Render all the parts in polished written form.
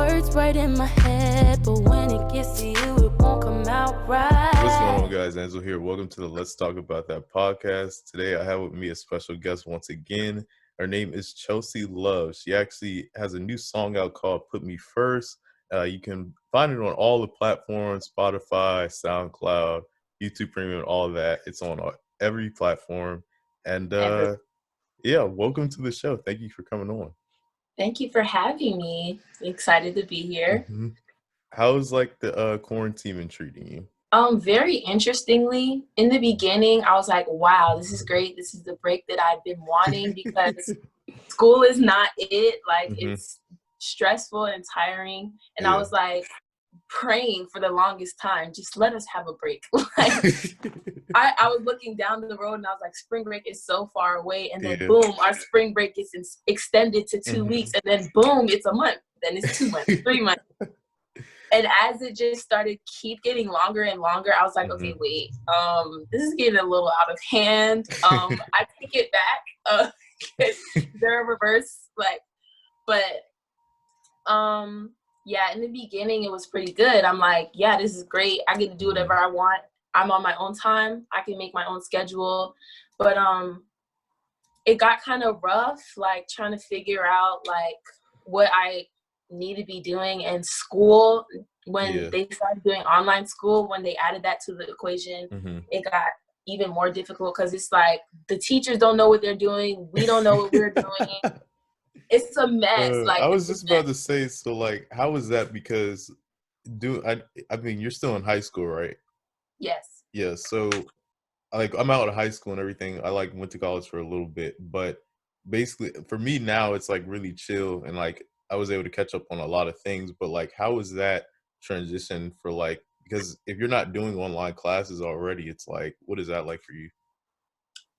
words right in my head, but when it gets to you, it won't come out right. What's going on, guys? Angelo here. Welcome to the Let's Talk About That podcast. Today, I have with me a special guest once again. Her name is ChelseaLuv. She actually has a new song out called Put Me First. You can find it on all the platforms, Spotify, SoundCloud, YouTube Premium, all that. It's on every platform. And yeah, welcome to the show. Thank you for coming on. Thank you for having me. Excited to be here. Mm-hmm. How's like the quarantine been treating you? Very interestingly, in the beginning, I was like, wow, this is great. This is the break that I've been wanting because school is not it. Like, it's stressful and tiring. And I was like praying for the longest time, just let us have a break. Like, I was looking down the road and I was like, spring break is so far away. And then boom, our spring break gets extended to 2 weeks. And then boom, it's a month. Then it's 2 months, 3 months. And as it just started keep getting longer and longer, I was like, okay, wait, this is getting a little out of hand. I take it back. They're a reverse, like, but yeah, in the beginning it was pretty good. I'm like, yeah, this is great. I get to do whatever I want. I'm on my own time. I can make my own schedule. But it got kind of rough, like trying to figure out like what I need to be doing in school. When they started doing online school, when they added that to the equation, it got even more difficult because it's like the teachers don't know what they're doing. We don't know what we're doing. It's a mess. Like, I was just about to say, so like, how was that? Because I mean, you're still in high school, right? Yes. Yeah. So like, I'm out of high school and everything. I like went to college for a little bit, but basically for me now, it's like really chill and like I was able to catch up on a lot of things. But like, how was that transition for like, because if you're not doing online classes already, it's like, what is that like for you?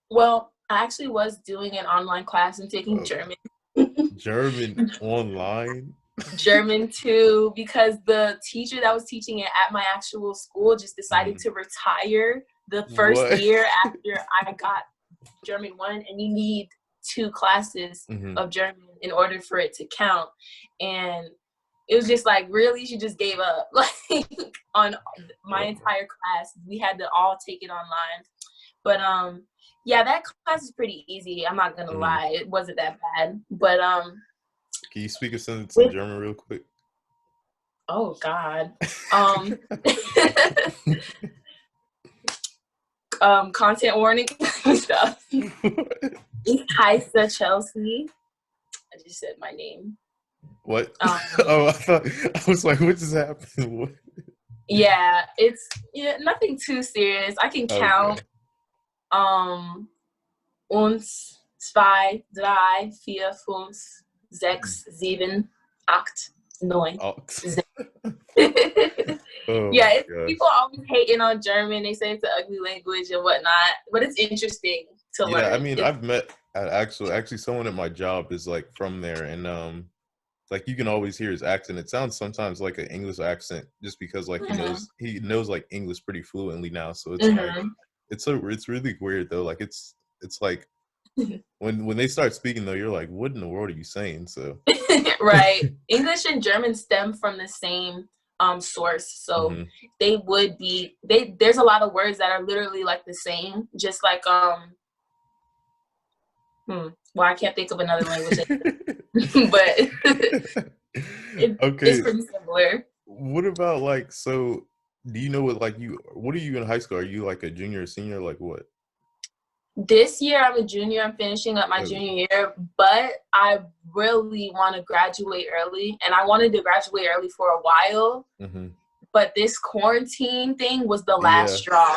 Well, I actually was doing an online class and taking German. German online? German too, because the teacher that was teaching it at my actual school just decided to retire the first year after I got German 1, and you need 2 classes of German in order for it to count. And it was just like, really, she just gave up. Like, on my entire class, we had to all take it online. But yeah, that class is pretty easy. I'm not gonna lie, it wasn't that bad. But can you speak a sentence in German real quick? Oh God. Content warning stuff. Ich heiße Chelsea. I just said my name. What? I was like, what just happened? Yeah, it's nothing too serious. I can count. 1, 2, 3, 4, 5, 6, 7, 8, 9. Yeah, people always hating on German. They say it's an ugly language and whatnot, but it's interesting to learn. Yeah, I mean, I've met actually someone at my job is like from there, and like you can always hear his accent. It sounds sometimes like an English accent, just because like he knows like English pretty fluently now. So it's like it's really weird though. Like it's like when they start speaking though, you're like, what in the world are you saying? So right, English and German stem from the same source, so they would be there's a lot of words that are literally like the same, just like well, I can't think of another language but it's pretty similar. What about like, so do you know what are you in high school? Are you like a junior or senior, like what? This year I'm a junior. I'm finishing up my junior year, but I really want to graduate early, and I wanted to graduate early for a while, but this quarantine thing was the last straw.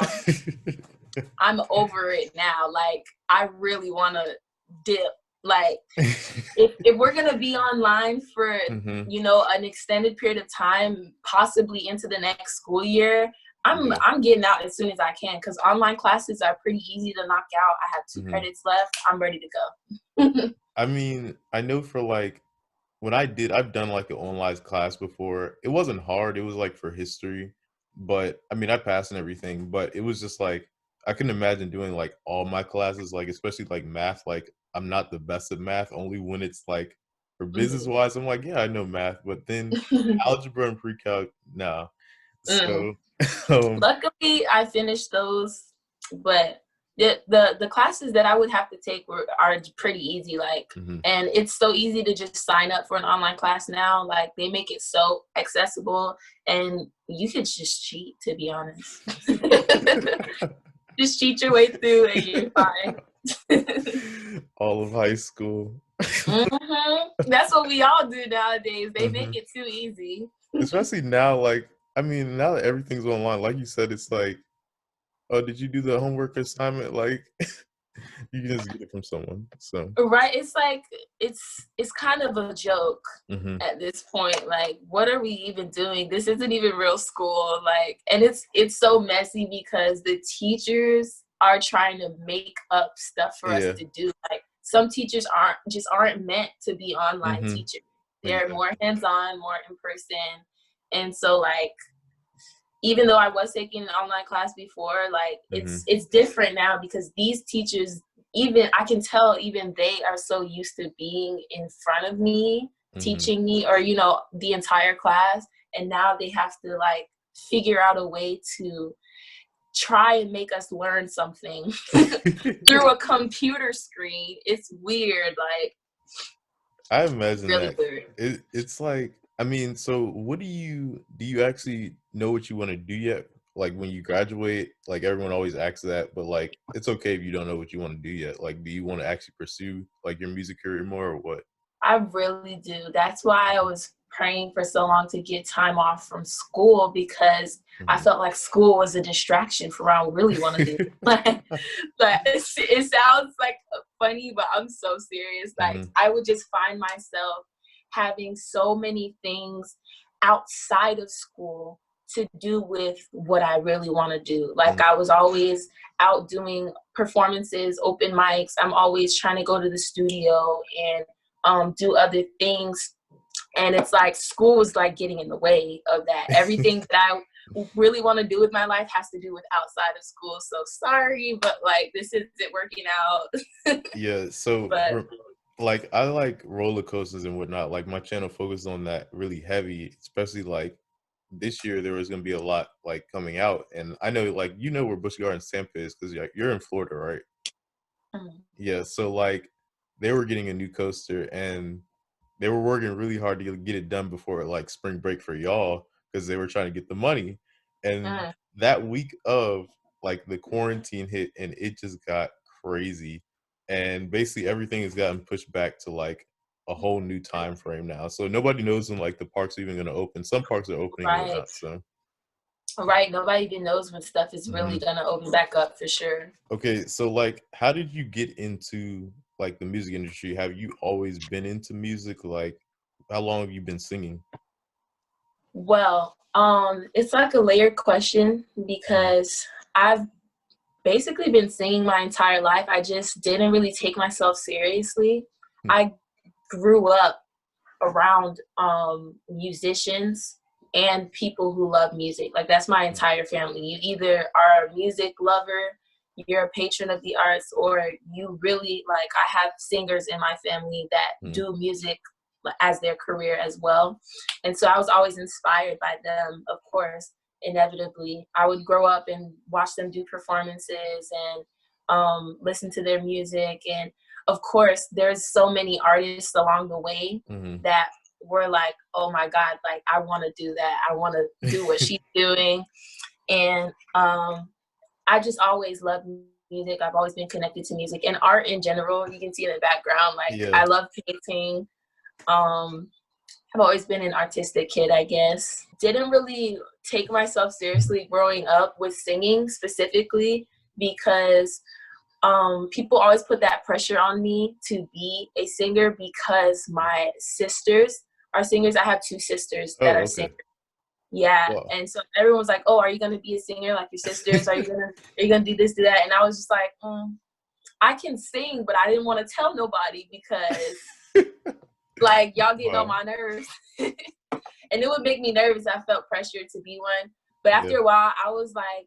I'm over it now. Like, I really want to dip. Like, if we're gonna be online for an extended period of time, possibly into the next school year, I'm getting out as soon as I can, because online classes are pretty easy to knock out. I have 2 credits left. I'm ready to go. I mean, I know for like when I've done like an online class before. It wasn't hard. It was like for history, but I mean, I passed and everything, but it was just like, I couldn't imagine doing like all my classes, like especially like math. Like, I'm not the best at math, only when it's like for business wise, I'm like, yeah, I know math, but then algebra and pre-calc, nah. So, luckily I finished those, but the classes that I would have to take are pretty easy, like, and it's so easy to just sign up for an online class now. Like, they make it so accessible, and you could just cheat, to be honest. Just cheat your way through and you're fine. All of high school. That's what we all do nowadays. They make it too easy. Especially now, like, I mean, now that everything's online, like you said, it's like, oh, did you do the homework assignment? Like, you can just get it from someone. So right, it's like it's kind of a joke at this point. Like, what are we even doing? This isn't even real school. Like, and it's so messy because the teachers are trying to make up stuff for us to do. Like, some teachers aren't meant to be online teachers. They're more hands-on, more in person. And so, like, even though I was taking an online class before, like, it's different now because these teachers, even I can tell, even they are so used to being in front of me, teaching me, or, you know, the entire class. And now they have to, like, figure out a way to try and make us learn something through a computer screen. It's weird. Like, I imagine really that weird. it's like, I mean, so what do you actually know what you want to do yet? Like, when you graduate, like, everyone always asks that, but, like, it's okay if you don't know what you want to do yet. Like, do you want to actually pursue, like, your music career more, or what? I really do. That's why I was praying for so long to get time off from school, because I felt like school was a distraction from what I really want to do. Like, but it sounds like funny, but I'm so serious. Like, I would just find myself having so many things outside of school to do with what I really want to do. Like, I was always out doing performances, open mics. I'm always trying to go to the studio and do other things. And it's like school was like getting in the way of that. Everything that I really want to do with my life has to do with outside of school. So sorry, but, like, this isn't working out. Yeah, so But like, I like roller coasters and whatnot. Like, my channel focused on that really heavy, especially like this year there was going to be a lot, like, coming out. And I know, like, you know where Busch Gardens Tampa is because you're in Florida, right? Yeah, so, like, they were getting a new coaster and they were working really hard to get it done before, like, spring break for y'all, because they were trying to get the money. And that week of, like, the quarantine hit and it just got crazy. And basically everything has gotten pushed back to, like, a whole new time frame now. So nobody knows when, like, the parks are even going to open. Some parks are opening and whatnot. So right, nobody even knows when stuff is really gonna open back up, for sure. okay, so, like, how did you get into, like, the music industry? Have you always been into music? Like, how long have you been singing? Well, it's like a layered question because I've basically been singing my entire life. I just didn't really take myself seriously. I grew up around musicians and people who love music. Like, that's my entire family. You either are a music lover, you're a patron of the arts, or you really, like, I have singers in my family that do music as their career as well. And so I was always inspired by them, of course. Inevitably, I would grow up and watch them do performances and listen to their music. And of course, there's so many artists along the way that were like, oh my God, like, I want to do that. I want to do what she's doing. And I just always loved music. I've always been connected to music and art in general. You can see in the background, like, I love painting. I've always been an artistic kid, I guess. Didn't really take myself seriously growing up with singing specifically because people always put that pressure on me to be a singer because my sisters are singers. I have two sisters that are singers. Yeah. Wow. And so everyone was like, oh, are you going to be a singer like your sisters? Are you going to do this, do that? And I was just like, I can sing, but I didn't want to tell nobody because like, y'all getting on my nerves. And it would make me nervous. I felt pressured to be one. But after a while, I was like,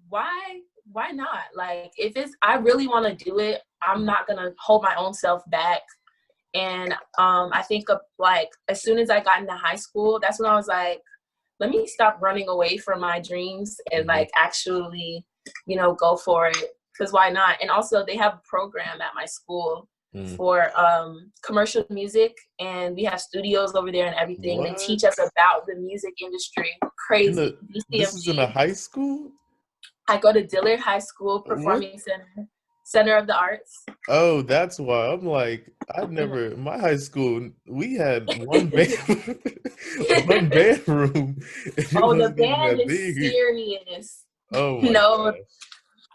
why not? Like, if I really want to do it, I'm not going to hold my own self back. And I think like as soon as I got into high school, that's when I was like, let me stop running away from my dreams and like actually, go for it. Because why not? And also they have a program at my school for commercial music, and we have studios over there and everything. What? They teach us about the music industry. Crazy. This is in a high school? I go to Dillard High School Performing Center of the Arts. Oh, that's why. I'm like, my high school, we had one one band room. It Oh, the wasn't even band that is big. serious. Oh my No, gosh.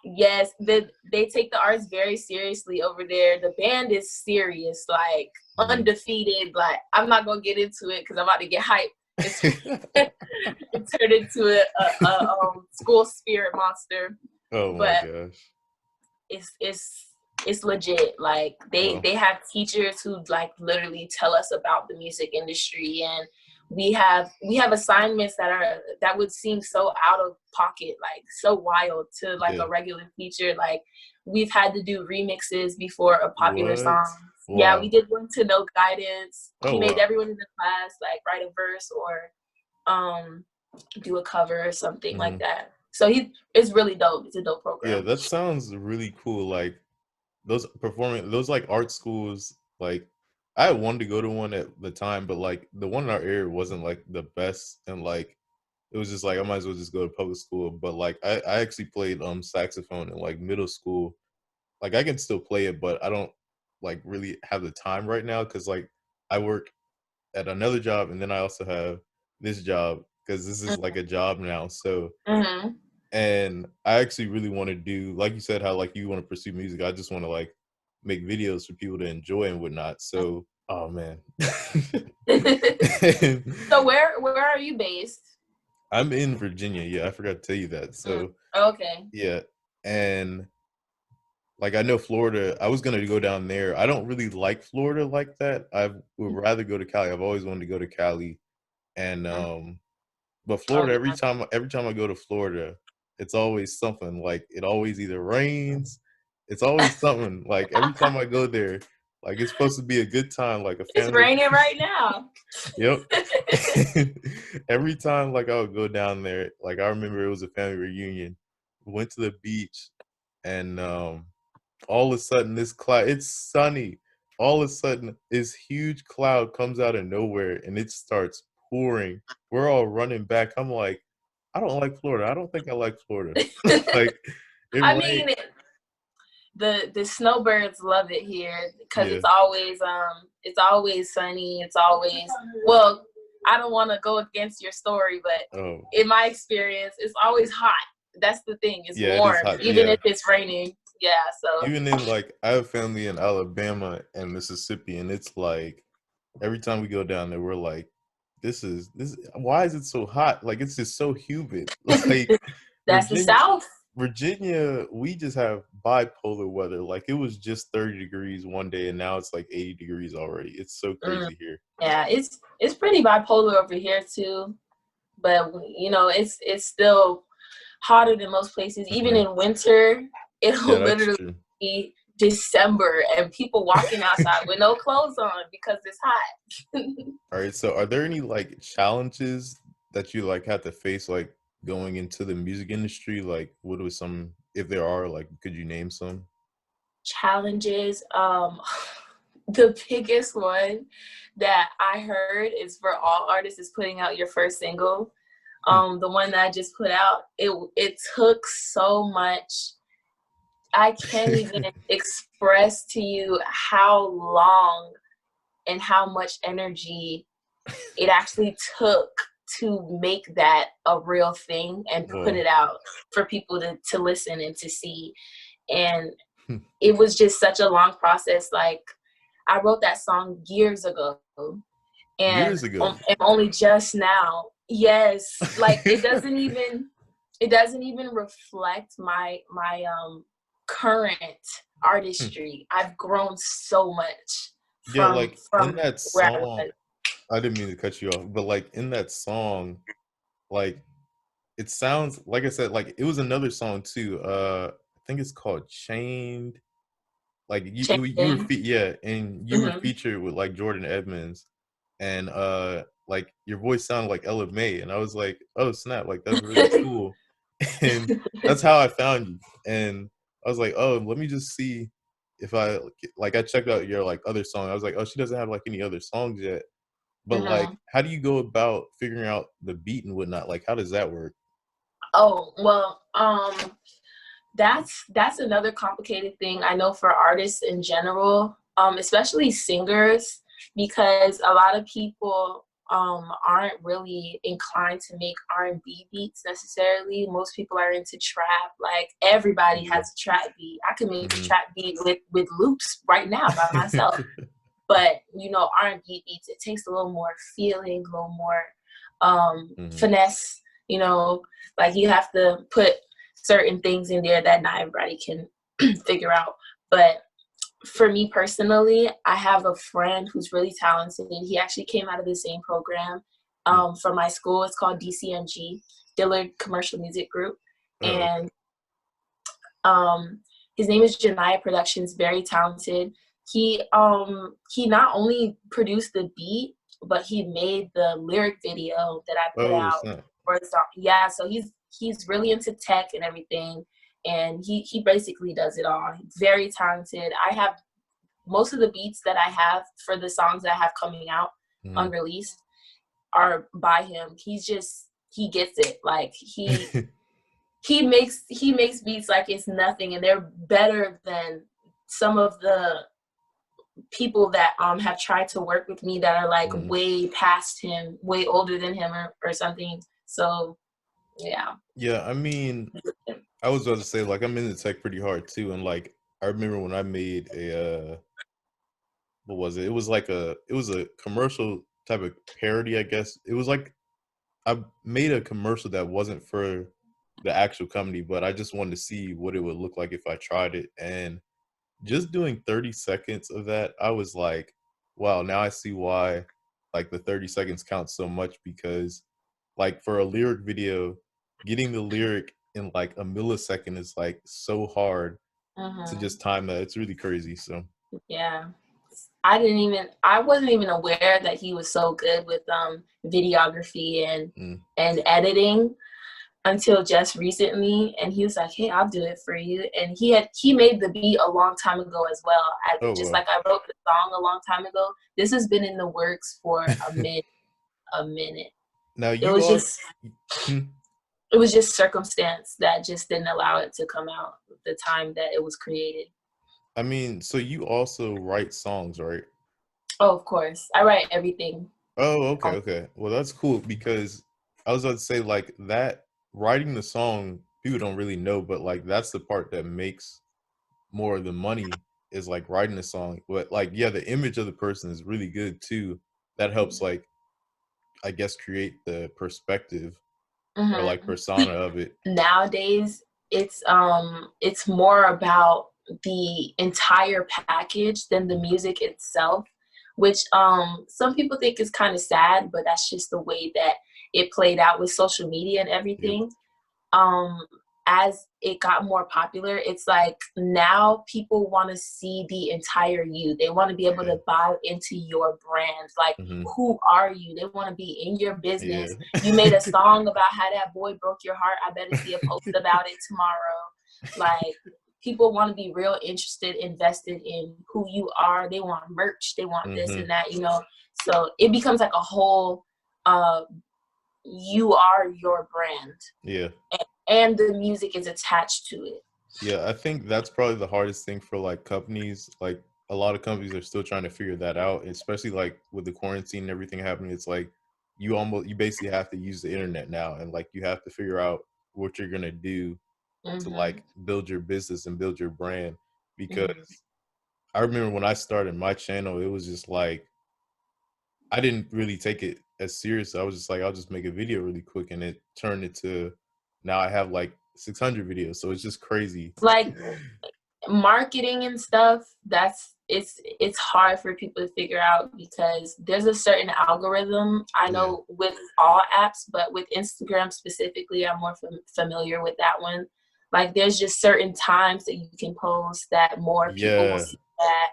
yes, they take the arts very seriously over there. The band is serious, like undefeated. Like, I'm not gonna get into it because I'm about to get hyped. It turned into a school spirit monster. Oh my But gosh. it's legit. Like they have teachers who like literally tell us about the music industry, and we have assignments that would seem so out of pocket, like so wild to like a regular teacher. Like, we've had to do remixes before a popular What? song. Wow. Yeah, we did one to No Guidance. Oh, He made wow. everyone in the class like write a verse or do a cover or something like that. So it's really dope. It's a dope program. Yeah, that sounds really cool. Like those like art schools, like I wanted to go to one at the time, but like the one in our area wasn't like the best, and like it was just like I might as well just go to public school. But like I actually played saxophone in like middle school. Like I can still play it, but I don't like really have the time right now because like I work at another job and then I also have this job because this is like a job now. So and I actually really want to do, like you said, how like you want to pursue music. I just want to like make videos for people to enjoy and whatnot. So, oh man. So where are you based? I'm in Virginia. Yeah, I forgot to tell you that. So okay. Yeah, and like I know Florida. I was gonna go down there. I don't really like Florida like that. I would rather go to Cali. I've always wanted to go to Cali, and but Florida, every time I go to Florida, it's always something. Like it always either rains, it's always something. Like every time I go there, like it's supposed to be a good time, like a family. It's raining right now. Yep. Every time like I would go down there, like I remember it was a family reunion. We went to the beach and all of a sudden this cloud, it's sunny. All of a sudden this huge cloud comes out of nowhere and it starts pouring. We're all running back. I'm like, I don't like Florida. I don't think I like Florida. Like I mean, the snowbirds love it here because it's always sunny. It's always, well, I don't want to go against your story, but in my experience, it's always hot. That's the thing. It's warm, it is hot, even if it's raining. Yeah, so even in like I have family in Alabama and Mississippi, and it's like every time we go down there, we're like, this is why is it so hot? Like it's just so humid. Like that's the South. Virginia, we just have bipolar weather. Like it was just 30 degrees one day and now it's like 80 degrees already. It's so crazy here. Yeah, it's pretty bipolar over here too. But it's still hotter than most places. Even in winter, it'll literally be December and people walking outside with no clothes on because it's hot. All right, so are there any like challenges that you like have to face like going into the music industry? Like what was some, if there are, like could you name some challenges? The biggest one that I heard is for all artists is putting out your first single. The one that I just put out, it took so much. I can't even express to you how long and how much energy it actually took to make that a real thing and put it out for people to listen and to see. And it was just such a long process. Like I wrote that song years ago. And only just now. Yes. Like it doesn't even reflect my current artistry. I've grown so much from in that song. I didn't mean to cut you off, but like in that song, like it sounds like I said, like it was another song too. I think it's called Chained. like Check you were in. and you were Hmm. featured with like Jordan Edmonds, and like your voice sounded like Ella May, and I was like, oh snap, like that's really cool. And that's how I found you. And I was like, oh, let me just see if I checked out your like other song. I was like, oh, she doesn't have like any other songs yet. But like, Hmm. how do you go about figuring out the beat and whatnot? Like, how does that work? Oh, well, that's another complicated thing. I know for artists in general, especially singers, because a lot of people aren't really inclined to make R&B beats necessarily. Most people are into trap. Like everybody Yeah. has a trap beat. I can make a Hmm. trap beat with loops right now by myself. But R&B beats, it takes a little more feeling, a little more Hmm. finesse. Like you have to put certain things in there that not everybody can figure out. But for me personally, I have a friend who's really talented. He actually came out of the same program from my school. It's called DCMG, Dillard Commercial Music Group. Oh, And um, his name is Janaya Productions, very talented. He not only produced the beat, but he made the lyric video that I put oh out snap. for the song. Yeah, so he's really into tech and everything, and he basically does it all. He's very talented. I have most of the beats that I have for the songs that I have coming out Hmm. unreleased are by him. He gets it. Like he makes beats like it's nothing, and they're better than some of the people that have tried to work with me that are like Hmm. way past him, way older than him, or something. So yeah. Yeah, I mean, I was about to say like I'm into tech pretty hard too, and like I remember when I made a what was it? It was a commercial type of parody, I guess. It was like I made a commercial that wasn't for the actual company, but I just wanted to see what it would look like if I tried it. And just doing 30 seconds of that, I was like, wow, now I see why like the 30 seconds counts so much, because like for a lyric video, getting the lyric in like a millisecond is like so hard to Hmm. just time that. It's really crazy. So Yeah. I wasn't even aware that he was so good with videography mm, and editing until just recently. And he was like, hey, I'll do it for you. And he made the beat a long time ago as well. oh Just well. like I wrote the song a long time ago, this has been in the works for a minute. Now It you was are just hmm, it was just circumstance that just didn't allow it to come out the time that it was created. I mean, so you also write songs, right? Oh, of course. I write everything. Oh, okay, okay. Well, that's cool, because I was about to say like that writing the song, people don't really know, but like that's the part that makes more of the money, is like writing the song. But like yeah, the image of the person is really good too. That helps like I guess create the perspective or like Hmm. persona of it. Nowadays it's more about the entire package than the music itself, which some people think is kind of sad, but that's just the way that it played out with social media and Yep. everything. um as it got more popular, it's like now people want to see the entire you. They want to be able Yeah. to buy into your brand. Like, Hmm. who are you? They want to be in your Yeah. business. You made a song about how that boy broke your heart. I better see a post about it tomorrow. Like, people want to be real interested, invested in who you are. They want merch. They want this Hmm. and that. So it becomes like a whole uh you are your brand, Yeah. and the music is attached to it. Yeah, I think that's probably the hardest thing for like companies. Like a lot of companies are still trying to figure that out, especially like with the quarantine and everything happening. It's like you basically have to use the internet now, and like you have to figure out what you're gonna do to Hmm. like build your business and build your brand. Hmm. Because I remember when I started my channel, it was just like I didn't really take it as serious. I was just like, I'll just make a video really quick, and it turned into now I have like 600 videos. So it's just crazy. Like, marketing and stuff, it's hard for people to figure out because there's a certain algorithm. I Yeah. know with all apps, but with Instagram specifically, I'm more familiar with that one. Like there's just certain times that you can post that more people will Yeah. see that.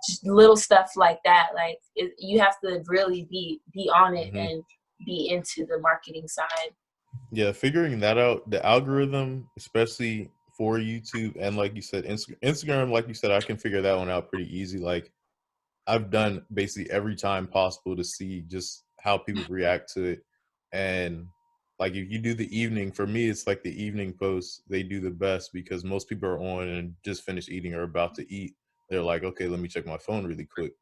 Just little stuff like that. Like you have to really be on it and be into the marketing side. Yeah, figuring that out, the algorithm, especially for YouTube and like you said, Instagram, like you said, I can figure that one out pretty easy. Like I've done basically every time possible to see just how people react to it. And like if you do the evening, for me, it's like the evening posts, they do the best because most people are on and just finished eating or about to eat. They're like, okay, let me check my phone really quick.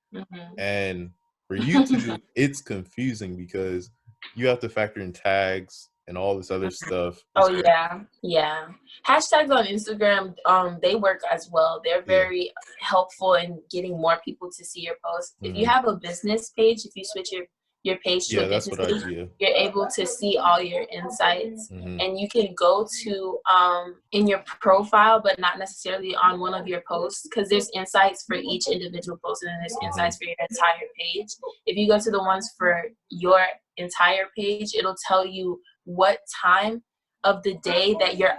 And for YouTube, it's confusing because you have to factor in tags and all this other stuff. Oh yeah. Hashtags on Instagram, they work as well. They're very helpful in getting more people to see your posts. If you have a business page, if you switch your page to a that's business what I page, do. you're able to see all your insights, and you can go to in your profile, but not necessarily on one of your posts, because there's insights for each individual post, and then there's insights for your entire page. If you go to the ones for your entire page, it'll tell you what time of the day that your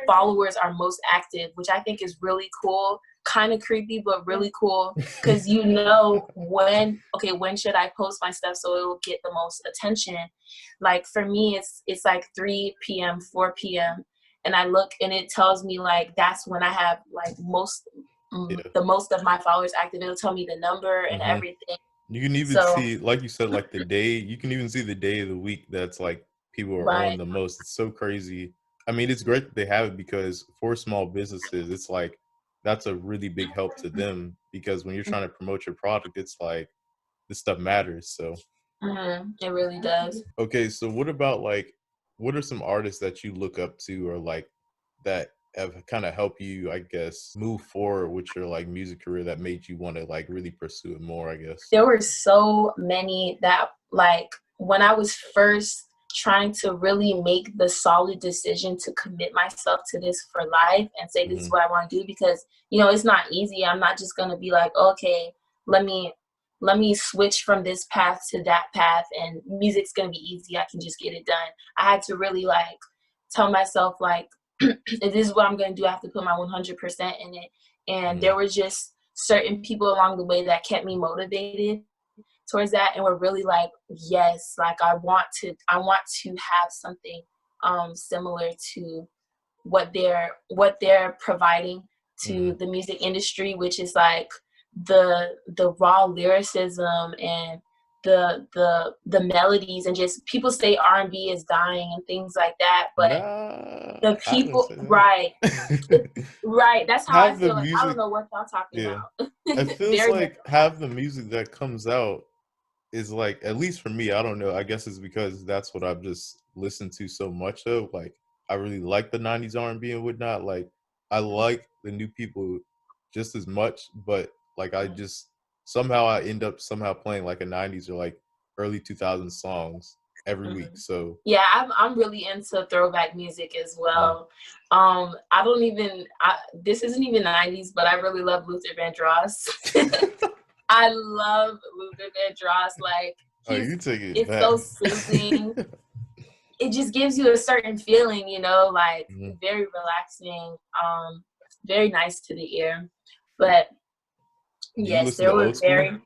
followers are most active, which I think is really cool. Kind of creepy, but really cool, because you know when should I post my stuff so it will get the most attention. Like for me, it's like 3 p.m., 4 p.m., and I look and it tells me like that's when I have like the most of my followers active. It'll tell me the number and everything. You can even see, like you said, like the day. You can even see the day of the week that's like people are on the most. It's so crazy. I mean, it's great that they have it because for small businesses, it's like that's a really big help to them because when you're trying to promote your product, it's like this stuff matters. So it really does. Okay, so what about like what are some artists that you look up to or like that have kind of helped you, I guess, move forward with your like music career that made you want to like really pursue it more, I guess? There were so many that like when I was first trying to really make the solid decision to commit myself to this for life and say this is what I want to do, because you know it's not easy. I'm not just gonna be like, okay, let me switch from this path to that path and music's gonna be easy, I can just get it done. I had to really like tell myself like if this is what I'm gonna do, I have to put my 100% in it. And there were just certain people along the way that kept me motivated towards that and were really like, yes, like I want to have something similar to what they're providing to the music industry, which is like the raw lyricism and the melodies, and just people say R&B is dying and things like that, but the people right that's how I feel. Like I don't know what y'all talking about. It feels like half the music that comes out is like, at least for me, I don't know, I guess it's because that's what I've just listened to so much of. Like I really like the 90s R&B and whatnot. Like I like the new people just as much, but like I just somehow I end up playing like a 90s or like early 2000s songs every week. So yeah, I'm really into throwback music as well. This isn't even 90s, but I really love Luther Vandross. I love Luther Vandross. Like it's back. so soothing. It just gives you a certain feeling, you know, like very relaxing, very nice to the ear. But yes, there were very.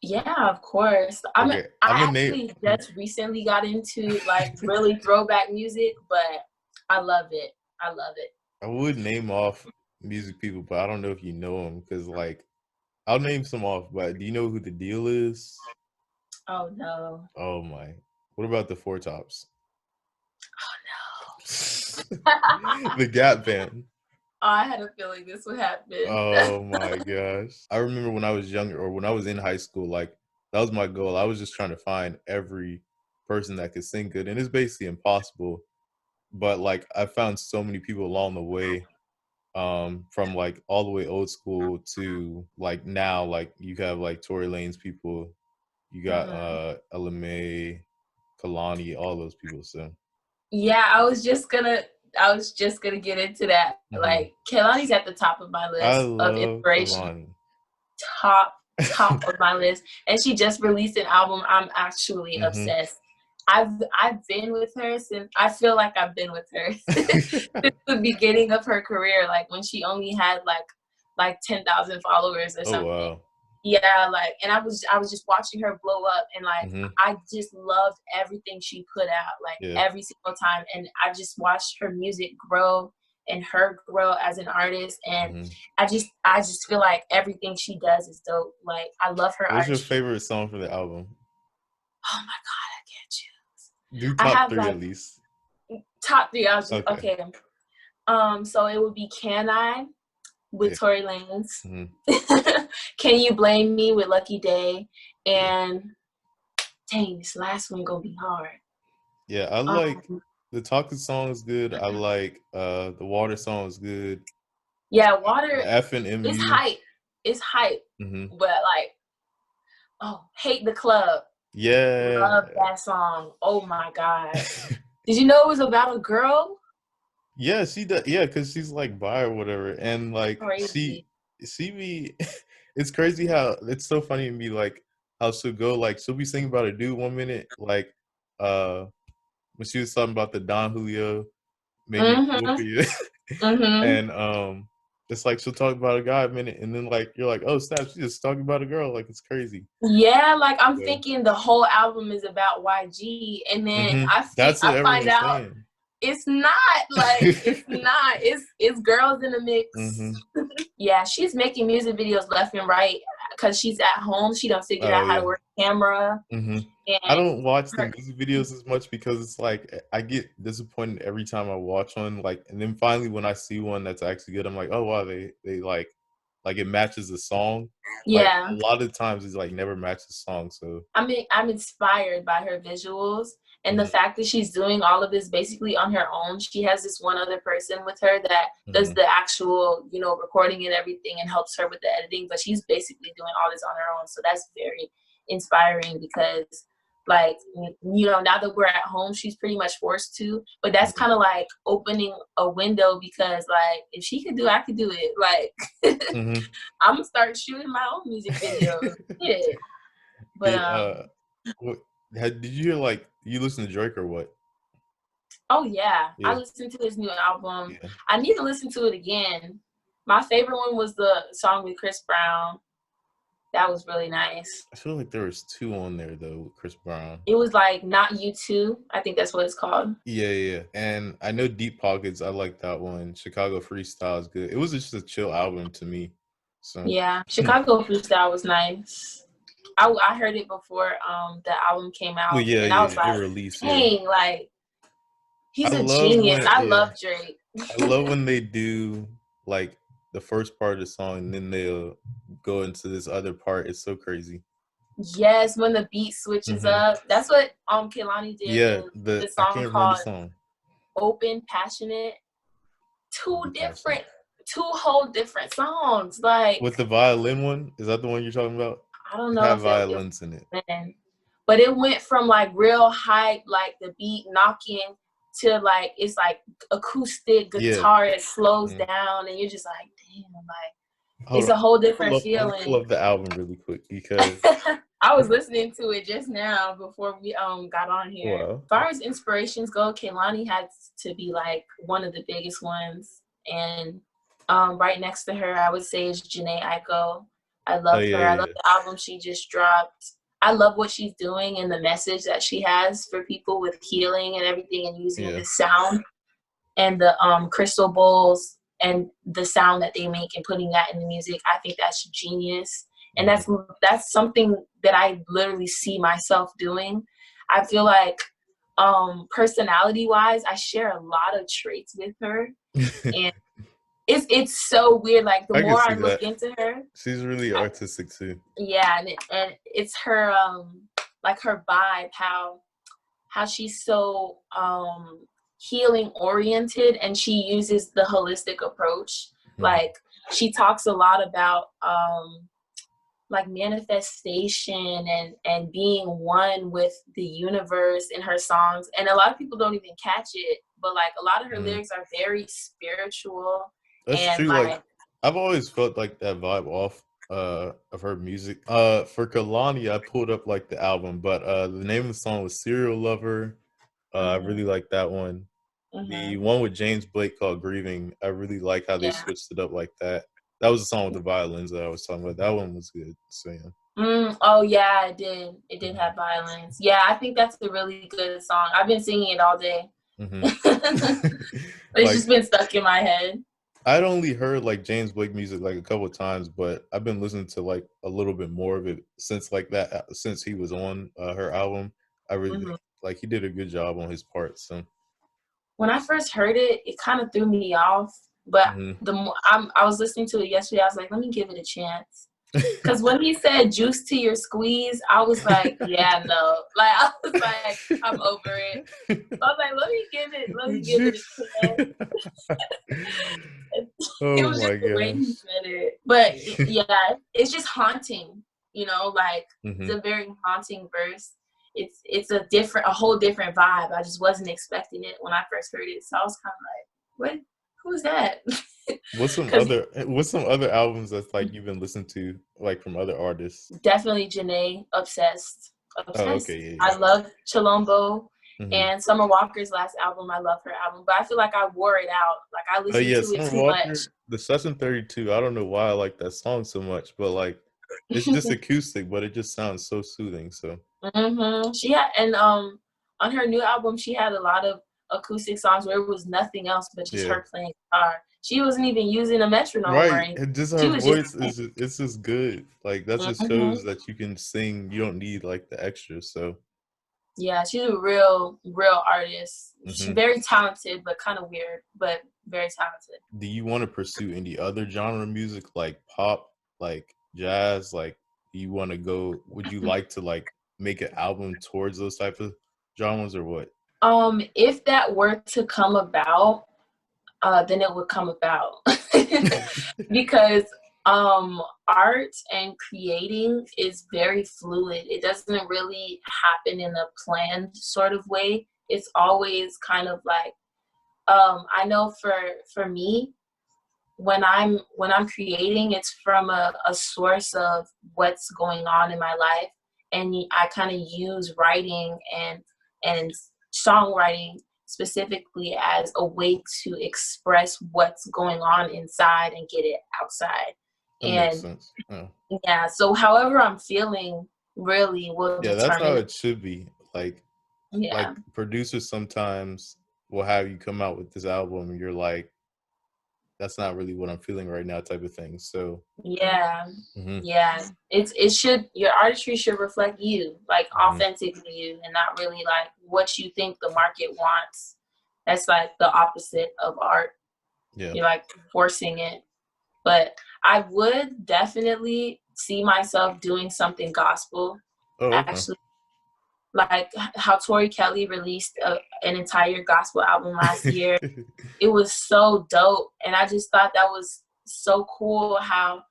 Yeah, of course. I actually just recently got into like really throwback music, but I love it. I would name off music people, but I don't know if you know them because like I'll name some off. But do you know who The Deal is? Oh no. Oh my. What about the Four Tops? Oh no. The Gap Band. Oh, I had a feeling this would happen. Oh my gosh. I remember when I was younger or when I was in high school, like that was my goal. I was just trying to find every person that could sing good. And it's basically impossible. But like I found so many people along the way, from like all the way old school to like now, like you have like Tory Lane's people, you got Ella Mai, Kalani, all those people. So yeah, I was just gonna get into that. Like Kalani's at the top of my list of inspiration. Kalani. Top of my list. And she just released an album. I'm actually obsessed. I've been with her since, I feel like I've been with her since the beginning of her career, like when she only had like 10,000 followers or Oh something. wow. Yeah, like, and I was just watching her blow up, and like I just loved everything she put out, like Yeah. every single time, and I just watched her music grow and her grow as an artist, and I just feel like everything she does is dope. Like, I love her What's your artistry. favorite song from the album? Oh my god, I can't choose. Do I top have 3 like at least. top 3. I was just Okay. okay. So it would be Can I with Yeah. Tory Lanez. Can You Blame Me with Lucky Day, and dang, this last one gonna be hard. Yeah, I like the Talking song is good. I like the Water song is good. Yeah, Water The F and MU. is hype. It's hype. But like, oh, Hate the Club. Yeah. Love that song. Oh my god. Did you know it was about a girl? Yeah, she does. Yeah, because she's like bi or whatever, and like Crazy. she be. It's crazy how it's so funny to me, like how she'll go, like she'll be singing about a dude 1 minute, like when she was talking about the Don Julio made me feel for you, and it's like she'll talk about a guy a minute, and then like you're like, oh snap, she's just talking about a girl, like it's crazy. Yeah, like I'm thinking the whole album is about YG, and then I find out saying. It's not, like, it's not. It's girls in the mix. Yeah, she's making music videos left and right because she's at home. She done figured out how to work the camera. And I don't watch the music videos as much because it's like I get disappointed every time I watch one. Like, and then finally when I see one that's actually good, I'm like, oh wow, they like it matches the song. Yeah, like, a lot of times it's like never matches the song. So I mean, I'm inspired by her visuals and the fact that she's doing all of this basically on her own. She has this one other person with her that does the actual, recording and everything and helps her with the editing, but she's basically doing all this on her own. So that's very inspiring because, like, now that we're at home, she's pretty much forced to, but that's kind of like opening a window because, like, if she could do it, I could do it. Like, I'm gonna start shooting my own music videos. Yeah. But did you hear, like, you listen to Drake or what? Oh yeah, I listened to his new album. I need to listen to it again. My favorite one was the song with Chris Brown. That was really nice. I feel like there was 2 on there though with Chris Brown. It was like Not You Too. I think that's what it's called. Yeah. And I know Deep Pockets, I like that one. Chicago Freestyle is good. It was just a chill album to me. So yeah, Chicago Freestyle was nice. I heard it before the album came out. And I was like, dang, like, he's a genius. I love Drake. I love when they do like the first part of the song and then they'll go into this other part. It's so crazy. Yes, when the beat switches up. That's what Kehlani did. Yeah, the I song can't called remember the song. Open, Passionate. Two whole different songs. Like, with the violin one, is that the one you're talking about? I don't know if violins in it. But it went from like real hype, like the beat knocking, to like it's like acoustic guitar. It slows down, and you're just like, damn, like it's a whole different feeling. I love the album really quick because I was listening to it just now before we got on here. Wow. As far as inspirations go, Kehlani had to be like one of the biggest ones, and right next to her, I would say is Jhené Aiko. I love her. I love the album she just dropped. I love what she's doing and the message that she has for people with healing and everything, and using the sound and the crystal bowls and the sound that they make and putting that in the music. I think that's genius. And that's something that I literally see myself doing. I feel like personality wise, I share a lot of traits with her. And it's so weird. Like the more I look into her, she's really artistic too. Yeah, and it's her like her vibe, how she's so healing oriented, and she uses the holistic approach. Like she talks a lot about like manifestation and being one with the universe in her songs, and a lot of people don't even catch it, but like a lot of her lyrics are very spiritual. That's true. Like I've always felt like that vibe off of her music. For Kalani, I pulled up like the album, but the name of the song was Serial Lover. I really like that one. The one with James Blake called Grieving, I really like how they Yeah. switched it up like that. That was the song with the violins that I was talking about. That one was good. So yeah. Oh yeah, it did. It did have violence. Yeah, I think that's a really good song. I've been singing it all day. It's just been stuck in my head. I'd only heard like James Blake music like a couple of times, but I've been listening to like a little bit more of it since like that since he was on her album. I really like he did a good job on his part. So when I first heard it, it kind of threw me off. But the more I was listening to it yesterday, I was like, let me give it a chance. Because when he said "juice to your squeeze," I was like, yeah, no. Like I was like, I'm over it. So I was like, let me give it a chance. It was just the way he said it. But yeah, it's just haunting. You know, like it's a very haunting verse. It's a whole different vibe. I just wasn't expecting it when I first heard it. So I was kind of like, what? Who's that? What's some other albums that's like you've been listening to like from other artists? Definitely Janae, Obsessed. Oh, okay. Yeah. I love Chilombo and Summer Walker's last album. I love her album, but I feel like I wore it out. Like I listened to it too much. The Session 32. I don't know why I like that song so much, but like it's just acoustic, but it just sounds so soothing. So she had on her new album she had a lot of acoustic songs where it was nothing else but just her playing guitar. She wasn't even using a metronome. Right. And just her voice it's just good. Like that just shows that you can sing. You don't need like the extra. So yeah, she's a real artist. She's very talented, but kind of weird, but very talented. Do you want to pursue any other genre music like pop, like jazz? Like do you want to go, would you like to like make an album towards those type of genres or what? If that were to come about, then it would come about. Because art and creating is very fluid. It doesn't really happen in a planned sort of way. It's always kind of like I know for me, when I'm creating, it's from a source of what's going on in my life, and I kind of use writing and songwriting specifically as a way to express what's going on inside and get it outside. That makes sense. Yeah, so however I'm feeling really will determine. That's how it should be. Like producers sometimes will have you come out with this album and you're like, that's not really what I'm feeling right now type of thing. So yeah. Your artistry should reflect you, like authentically you, and not really like what you think the market wants. That's like the opposite of art. Yeah, you're like forcing it. But I would definitely see myself doing something gospel. Actually, like how Tori Kelly released an entire gospel album last year. It was so dope, and I just thought that was so cool how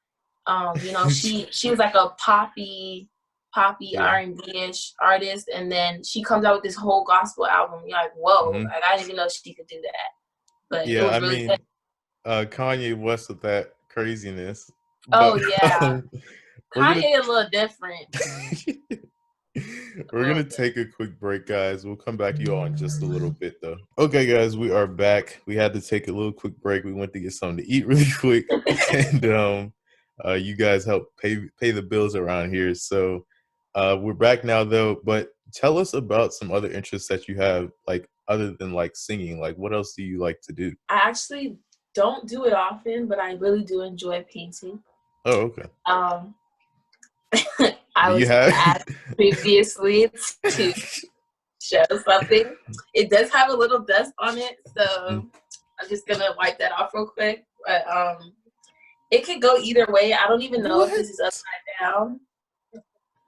she was like a poppy R&B-ish artist, and then she comes out with this whole gospel album. You're like, whoa, like I didn't even know she could do that. But it was really good. Kanye West with that craziness. Kanye a little different. We're going to take a quick break, guys. We'll come back to you all in just a little bit, though. Okay, guys, we are back. We had to take a little quick break. We went to get something to eat really quick. And you guys help pay the bills around here. So we're back now, though. But tell us about some other interests that you have, like other than like singing. Like what else do you like to do? I actually don't do it often, but I really do enjoy painting. Oh, okay. I was asked previously to show something. It does have a little dust on it, so I'm just gonna wipe that off real quick. But it could go either way. I don't even know if this is upside down.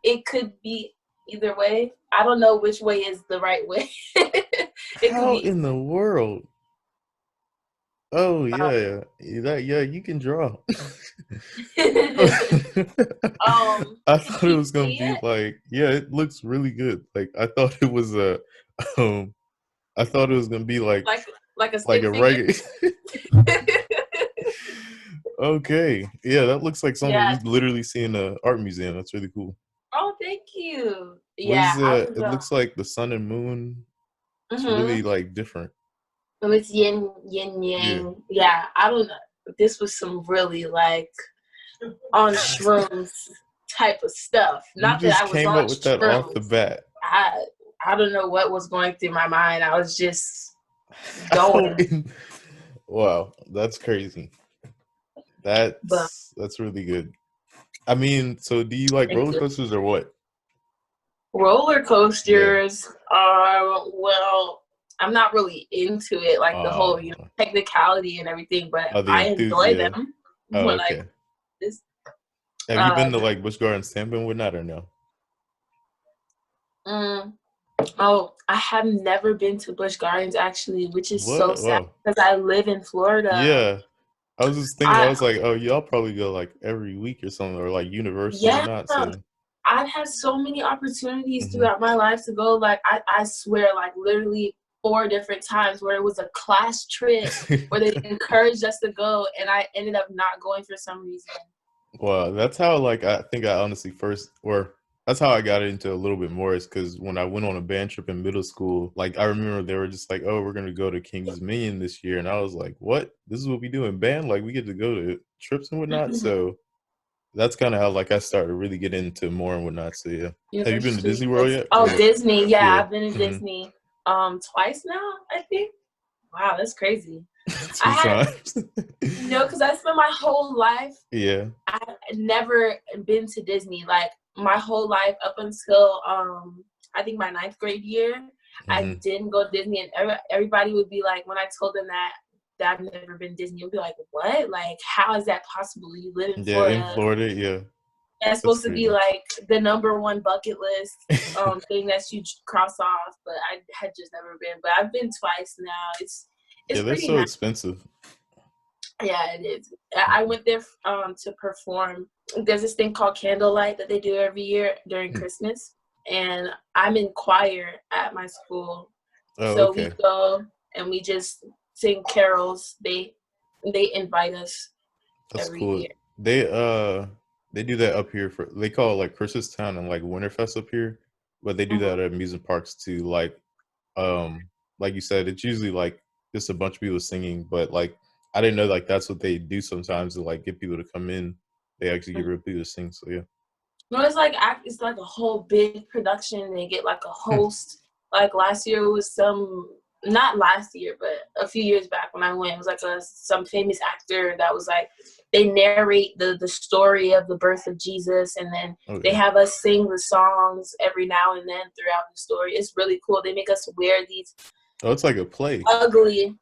It could be either way. I don't know which way is the right way. How in the world? Oh yeah, you can draw. I thought it was gonna be like, it looks really good. Like I thought it was gonna be like a regular. Okay. Yeah, that looks like something Yeah. you literally see in an art museum. That's really cool. Oh, thank you. What Yeah, is I that? was. It looks like the sun and moon. It's really Mhm. like different. It was yin Yeah. yang. Yeah, I don't know. This was some really like on shrooms type of stuff. You Not that just I was came on up with that off the shrooms. bat. I I don't know what was going through my mind. I was just How going. wow, that's crazy. But That's really good. I mean, so do you like thank roller you. coasters or what? Roller Yeah. coasters are, well, I'm not really into it, like the whole, Uh, technicality and everything, but oh, the I enthusiast. enjoy Yeah. them. Oh, But like okay. this, Have you uh, been to like Busch Gardens, Tampa, and whatnot, or no? mm, oh, I have never been to Busch Gardens actually, which is so What? sad Wow. because I live in Florida. Yeah. I was just thinking. I I was like, oh, y'all probably go like every week or something, or like Universal and Yeah, whatnot. So. I've had so many opportunities Hmm. throughout my life to go. Like I swear, like literally 4 different times where it was a class trip where they encouraged us to go, and I ended up not going for some reason. Well, that's how like I think I honestly first or that's how I got into a little bit more is because when I went on a band trip in middle school, like I remember they were just like, "Oh, we're gonna go to King's Dominion this year," and I was like, "What? This is what we do in band? Like we get to go to trips and whatnot." So that's kind of how like I started really getting into more and whatnot. So yeah, have you been to Disney World yet? Oh, Or Disney. Yeah, yeah, I've been in hmm Disney twice now, I think. Wow, that's crazy. I two had times. because I spent my whole life, Yeah. I never been to Disney. Like my whole life up until I think my ninth grade year, I Hmm. didn't go to Disney, and everybody would be like, when I told them that I've never been to Disney, would be like, what? Like, how is that possible? You live in Yeah, in Florida. Florida. Yeah, That's that's supposed to be crazy. like the #1 bucket list thing that you cross off, but I had just never been. But I've been twice now. Yeah, It's they're pretty so nice. expensive. Yeah, it is. I went there to perform. There's this thing called Candlelight that they do every year during Hmm. Christmas, and I'm in choir at my school. Oh, So we okay. go and we just sing carols. They invite us That's every cool. year. They do that up here for they call it like Christmas Town and like Winterfest up here, but they do Mhm. that at amusement parks too. Like you said, it's usually like just a bunch of people singing, but like I didn't know like that's what they do sometimes to like get people to come in. They actually get real people to sing. So yeah. No, it's like a whole big production. They get like a host. Like last year was not last year, but a few years back when I went, it was like some famous actor that was like, they narrate the story of the birth of Jesus, and then they Okay. have us sing the songs every now and then throughout the story. It's really cool. They make us wear these Oh, it's like a play. ugly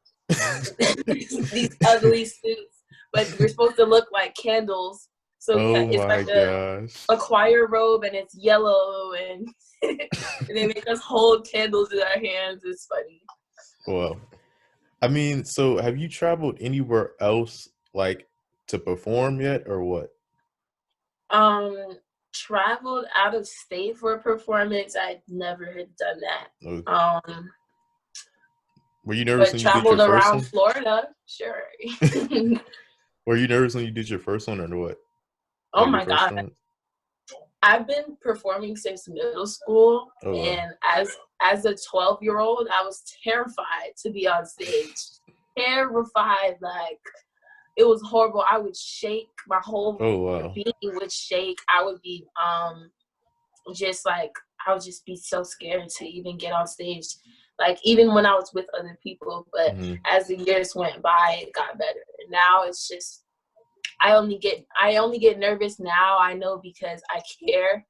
these ugly suits, but we're supposed to look like candles. So Oh it's my like gosh. a choir robe, and it's yellow, and and they make us hold candles in our hands. It's funny. Well, I mean, so have you traveled anywhere else like to perform yet or what? Um, Traveled out of state for a performance. I never had done Oh, that. were you nervous But when you did your traveled first around one? Florida, sure. Were you nervous when you did your first one or what? Oh Like your my first God. one? I've been performing since middle school, Oh wow. and as a 12-year-old, I was terrified to be on stage. Terrified, like it was horrible. I would shake, my whole Oh wow. being would shake. I would be just like, I would just be so scared to even get on stage. Like even when I was with other people, but Hmm. as the years went by, it got better. And now it's just I only get nervous now, I know, because I care,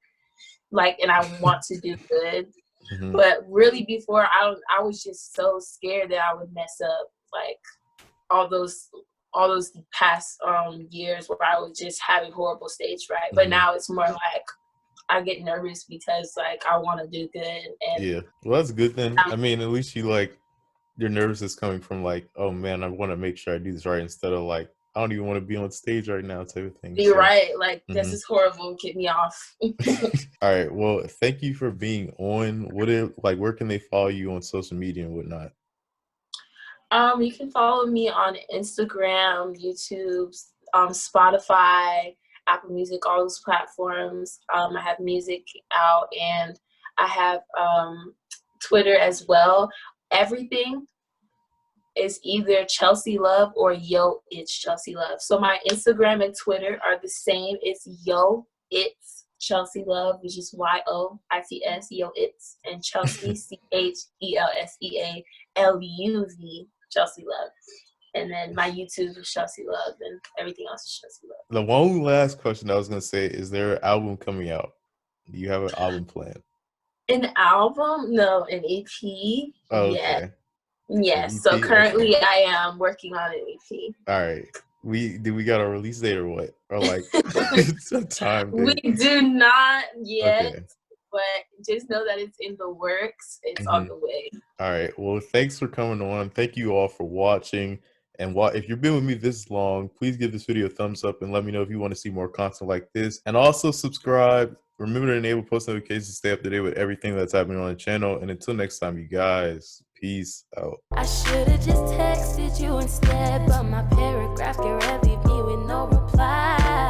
like, and I want to do good. Hmm. But really before, I was just so scared that I would mess up, like all those past years where I was just having horrible stage fright. But Hmm. now it's more like I get nervous because like I want to do good, and Yeah. Well, that's good then. I mean, at least you like your nerves is coming from like, oh man, I want to make sure I do this right instead of like, I don't even want to be on stage right now type of thing. you're So. right. Like this Mhm. is horrible. Get me off. All right. Well, thank you for being on. Where can they follow you on social media and whatnot? You can follow me on Instagram, YouTube. Spotify, Apple Music, all those platforms. I have music out, and I have Twitter as well. Everything is either ChelseaLuv or Yo It's ChelseaLuv. So my Instagram and Twitter are the same. It's Yo It's ChelseaLuv, which is YOITS, Yo It's, and Chelsea ChelseaLuv, ChelseaLuv. And then my YouTube is ChelseaLuv, and everything else is ChelseaLuv. The one last question I was gonna say, is there an album coming out? Do you have an album plan? An album? No, an EP. Oh, Yeah. okay. Yes. So currently I am working on an EP. All right. We got a release date or what? Or like a time date? We do not yet, but just know that it's in the works. It's on the way. All right. Well, thanks for coming on. Thank you all for watching. And if you've been with me this long, please give this video a thumbs up and let me know if you want to see more content like this. And also subscribe. Remember to enable post notifications to stay up to date with everything that's happening on the channel. And until next time, you guys, peace out. I should've just texted you instead, but my paragraph can leave me with no reply.